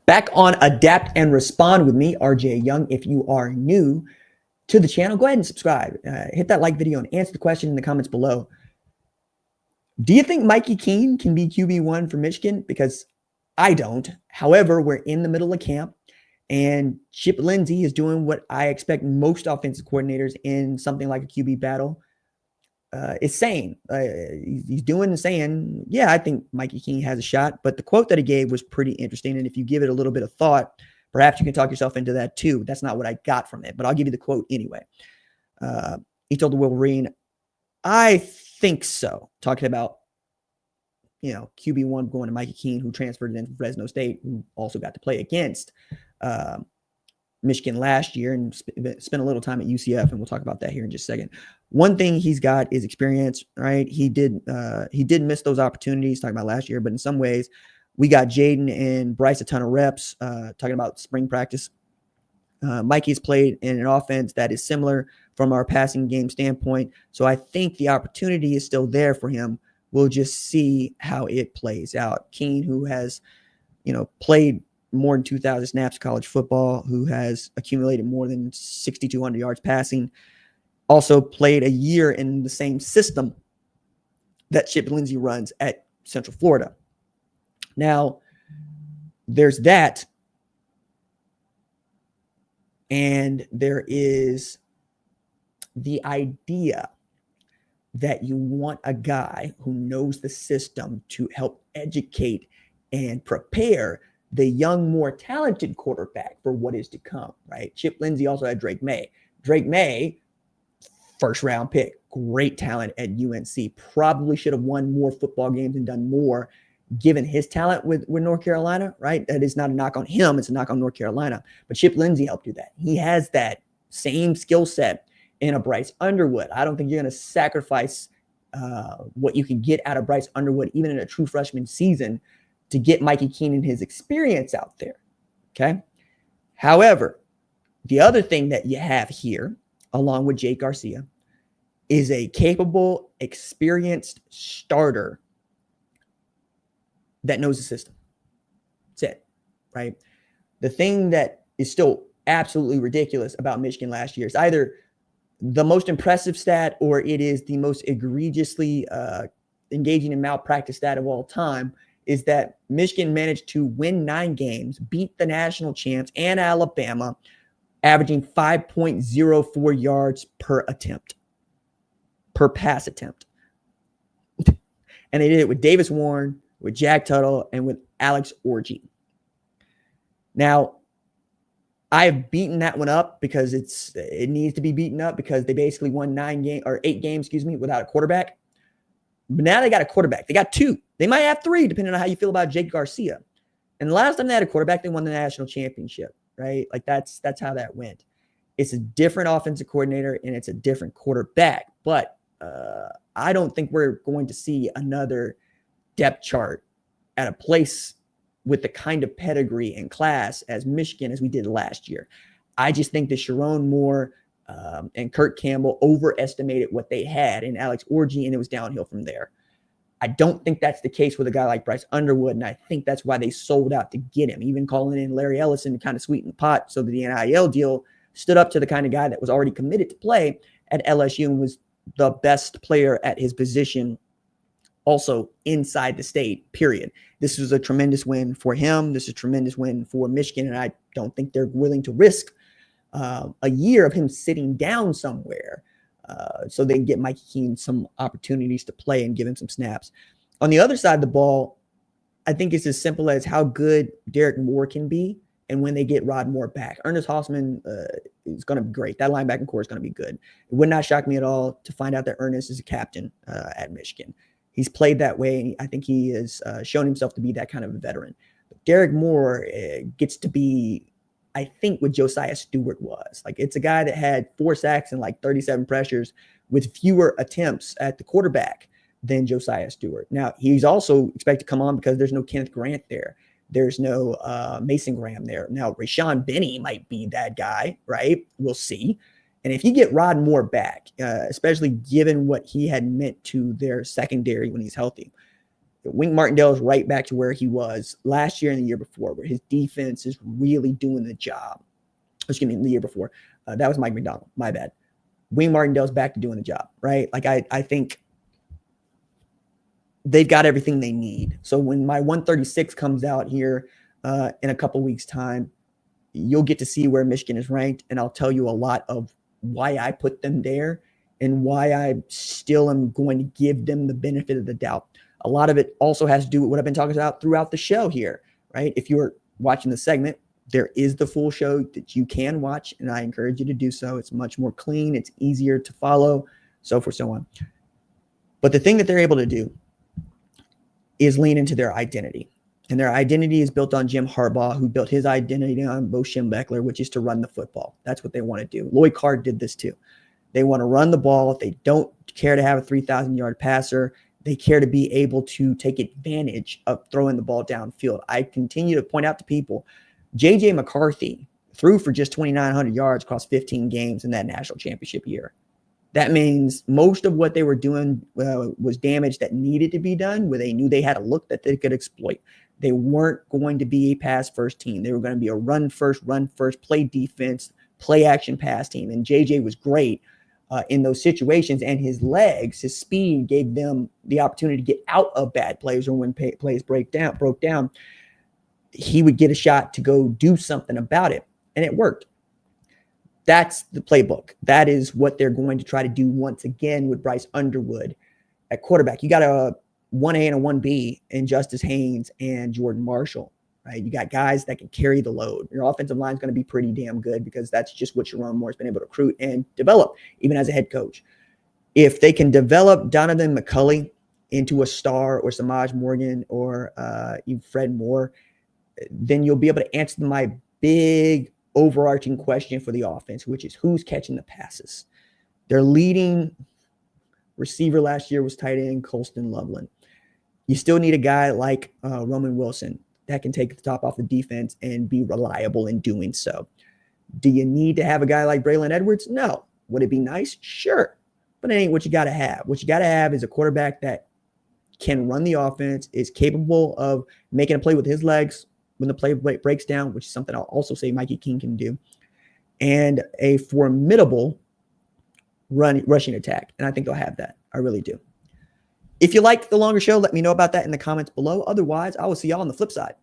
Back on Adapt and Respond with me, RJ Young. If you are new to the channel, go ahead and subscribe. Hit that like video and answer the question in the comments below. Do you think Mikey Keene can be QB1 for Michigan? Because I don't. However, we're in the middle of camp, and Chip Lindsey is doing what I expect most offensive coordinators in something like a QB battle is saying. He's doing and saying, yeah, I think Mikey Keene has a shot. But the quote that he gave was pretty interesting. And if you give it a little bit of thought, perhaps you can talk yourself into that too. That's not what I got from it, but I'll give you the quote anyway. He told the Wolverine, I think so. Talking about, QB1 going to Mikey Keene, who transferred in from Fresno State, who also got to play against Michigan last year and spent a little time at UCF, and we'll talk about that here in just a second. One thing he's got is experience, right? He did miss those opportunities, talking about last year, but in some ways, we got Jaden and Bryce a ton of reps, talking about spring practice. Mikey's played in an offense that is similar from our passing game standpoint, so I think the opportunity is still there for him. We'll just see how it plays out. Keane, who has, played more than 2,000 snaps of college football, who has accumulated more than 6,200 yards passing, also played a year in the same system that Chip Lindsey runs at Central Florida. Now, there's that, and there is the idea that you want a guy who knows the system to help educate and prepare the young, more talented quarterback for what is to come, right? Chip Lindsey also had Drake May. Drake May, first-round pick, great talent at UNC. Probably should have won more football games and done more given his talent with North Carolina, right? That is not a knock on him. It's a knock on North Carolina. But Chip Lindsey helped do that. He has that same skill set in a Bryce Underwood. I don't think you're going to sacrifice what you can get out of Bryce Underwood, even in a true freshman season, to get Mikey Keene and his experience out there, okay? However, the other thing that you have here, along with Jake Garcia, is a capable, experienced starter that knows the system. That's it, right? The thing that is still absolutely ridiculous about Michigan last year is either the most impressive stat or it is the most egregiously engaging in malpractice stat of all time, is that Michigan managed to win 9 games, beat the national champs and Alabama, averaging 5.04 yards per attempt, per pass attempt. And they did it with Davis Warren, with Jack Tuttle, and with Alex Orji. Now, I've beaten that one up because it needs to be beaten up because they basically won 8 games, without a quarterback. But now they got a quarterback. They got 2. They might have 3, depending on how you feel about Jake Garcia. And the last time they had a quarterback, they won the national championship, right? Like that's how that went. It's a different offensive coordinator and it's a different quarterback. But I don't think we're going to see another depth chart at a place with the kind of pedigree and class as Michigan as we did last year. I just think that Sharon Moore and Kurt Campbell overestimated what they had in Alex Orji, and it was downhill from there. I don't think that's the case with a guy like Bryce Underwood, and I think that's why they sold out to get him, even calling in Larry Ellison to kind of sweeten the pot so that the NIL deal stood up to the kind of guy that was already committed to play at LSU and was the best player at his position also inside the state, period. This was a tremendous win for him. This is a tremendous win for Michigan, and I don't think they're willing to risk a year of him sitting down somewhere so they can get Mikey Keene some opportunities to play and give him some snaps. On the other side of the ball, I think it's as simple as how good Derek Moore can be and when they get Rod Moore back. Ernest Hausman is going to be great. That linebacking core is going to be good. It would not shock me at all to find out that Ernest is a captain at Michigan. He's played that way, and I think he has shown himself to be that kind of a veteran. But Derek Moore gets to be, I think, what Josiah Stewart was. Like, it's a guy that had 4 sacks and like 37 pressures with fewer attempts at the quarterback than Josiah Stewart. Now, he's also expected to come on because there's no Kenneth Grant there. There's no Mason Graham there. Now, Rashawn Benny might be that guy, right? We'll see. And if you get Rod Moore back, especially given what he had meant to their secondary when he's healthy, Wink Martindale is right back to where he was last year and the year before, where his defense is really doing the job. Excuse me, the year before. That was Mike McDonald. My bad. Wink Martindale's back to doing the job, right? Like I think they've got everything they need. So when my 136 comes out here in a couple weeks' time, you'll get to see where Michigan is ranked, and I'll tell you a lot of why I put them there and why I still am going to give them the benefit of the doubt. A lot of it also has to do with what I've been talking about throughout the show here, right? If you're watching the segment, there is the full show that you can watch, and I encourage you to do so. It's much more clean. It's easier to follow, so forth, so on. But the thing that they're able to do is lean into their identity. And their identity is built on Jim Harbaugh, who built his identity on Bo Schembechler, which is to run the football. That's what they want to do. Lloyd Carr did this too. They want to run the ball. They don't care to have a 3,000-yard passer. They care to be able to take advantage of throwing the ball downfield. I continue to point out to people, J.J. McCarthy threw for just 2,900 yards across 15 games in that national championship year. That means most of what they were doing was damage that needed to be done, where they knew they had a look that they could exploit. They weren't going to be a pass-first team. They were going to be a run-first, play defense, play action pass team. And JJ was great in those situations, and his legs, his speed gave them the opportunity to get out of bad plays, or when plays broke down, he would get a shot to go do something about it, and it worked. That's the playbook. That is what they're going to try to do once again with Bryce Underwood at quarterback. You got a 1A and a 1B in Justice Haynes and Jordan Marshall, right? You got guys that can carry the load. Your offensive line is going to be pretty damn good because that's just what Sharon Moore's been able to recruit and develop, even as a head coach. If they can develop Donovan McCulley into a star, or Samaj Morgan, or even Fred Moore, then you'll be able to answer my big overarching question for the offense, which is who's catching the passes. Their leading receiver last year was tight end Colston Loveland. You still need a guy like Roman Wilson that can take the top off the defense and be reliable in doing so. Do you need to have a guy like Braylon Edwards? No. Would it be nice? Sure. But it ain't what you got to have. What you got to have is a quarterback that can run the offense, is capable of making a play with his legs when the play breaks down, which is something I'll also say Mikey Keene can do, and a formidable rushing attack. And I think they'll have that. I really do. If you like the longer show, let me know about that in the comments below. Otherwise, I will see y'all on the flip side.